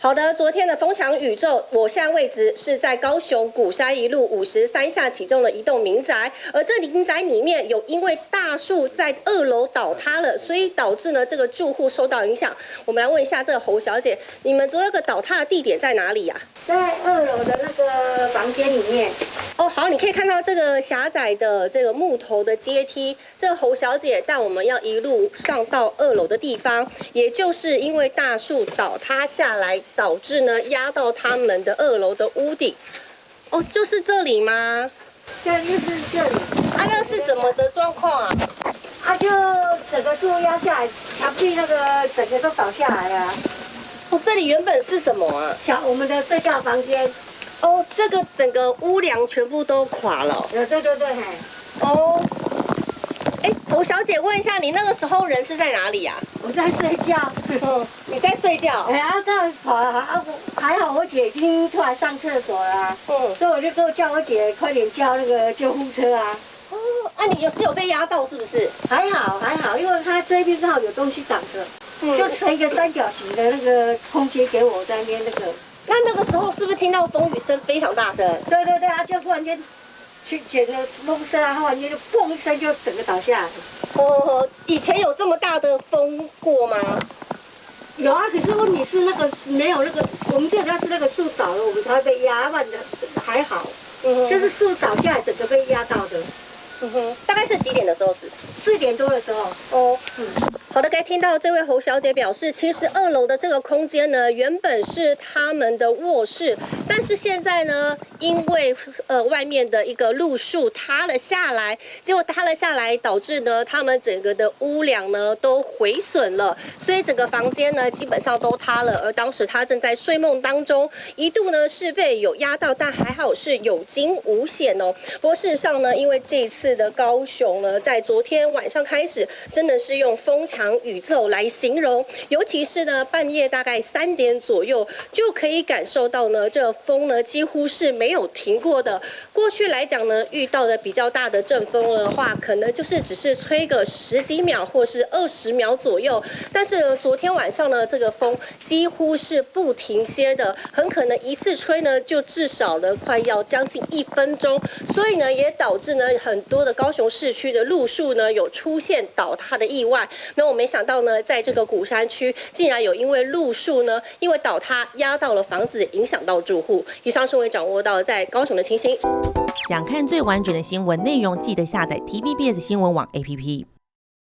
好的，昨天的风强宇宙，我现在位置是在高雄鼓山一路53巷其中的一栋民宅，而这民宅里面有因为大树在2楼倒塌了，所以导致呢这个住户受到影响。我们来问一下这个侯小姐，你们这个倒塌的地点在哪里呀？在2楼的那个房间里面。哦，好，你可以看到这个狭窄的这个木头的阶梯，这个侯小姐带我们要一路上到2楼的地方，也就是因为大树倒塌下来，导致呢压到他们的2楼的屋顶。哦，就是这里吗？对，就是这里。啊，那是什么的状况啊？就整个树压下来，墙壁那个整个都倒下来了。哦，这里原本是什么啊？我们的睡觉房间。哦，这个整个屋梁全部都垮了。对，嘿。哦。哎，侯小姐，问一下，你那个时候人是在哪里呀？我在睡觉。你在睡觉？刚才跑了还好我姐已经出来上厕所了。所以我就叫我姐快点叫那个救护车啊。哦，你有被压到是不是？还好，因为她这边刚好有东西挡着，就成一个三角形的那个空间给我在那边那个。那个时候是不是听到风雨声非常大声？对，就忽然间去捡了风声忽然间就砰一声就整个倒下来。以前有这么大的风过吗？有啊，可是问题是那个没有那个，我们最主要是那个树倒了，我们才会被压，不然还好。就是树倒下来整个被压到的。大概是几点的时候是？4点多的时候。好的，该听到这位侯小姐表示，其实2楼的这个空间呢，原本是他们的卧室，但是现在呢，因为外面的一个路树塌了下来，结果塌了下来，导致呢他们整个的屋梁呢都毁损了，所以整个房间呢基本上都塌了。而当时他正在睡梦当中，一度呢是被有压到，但还好是有惊无险哦。不过事实上呢，因为这一次的高雄呢，在昨天晚上开始，真的是用风强宇宙来形容，尤其是呢半夜大概3点左右，就可以感受到呢这风呢几乎是没有停过的。过去来讲呢，遇到的比较大的阵风的话，可能就是只是吹个10几秒或是20秒左右，但是呢昨天晚上呢这个风几乎是不停歇的，很可能一次吹呢就至少呢快要将近1分钟，所以呢也导致呢很多的高雄市区的路树呢有出现倒塌的意外。那我没想到呢，在这个鼓山区竟然有因为路树呢因为倒塌压到了房子，影响到住户。以上是我掌握到在高雄的情形。想看最完整的新闻内容，记得下载 TVBS 新闻网 APP。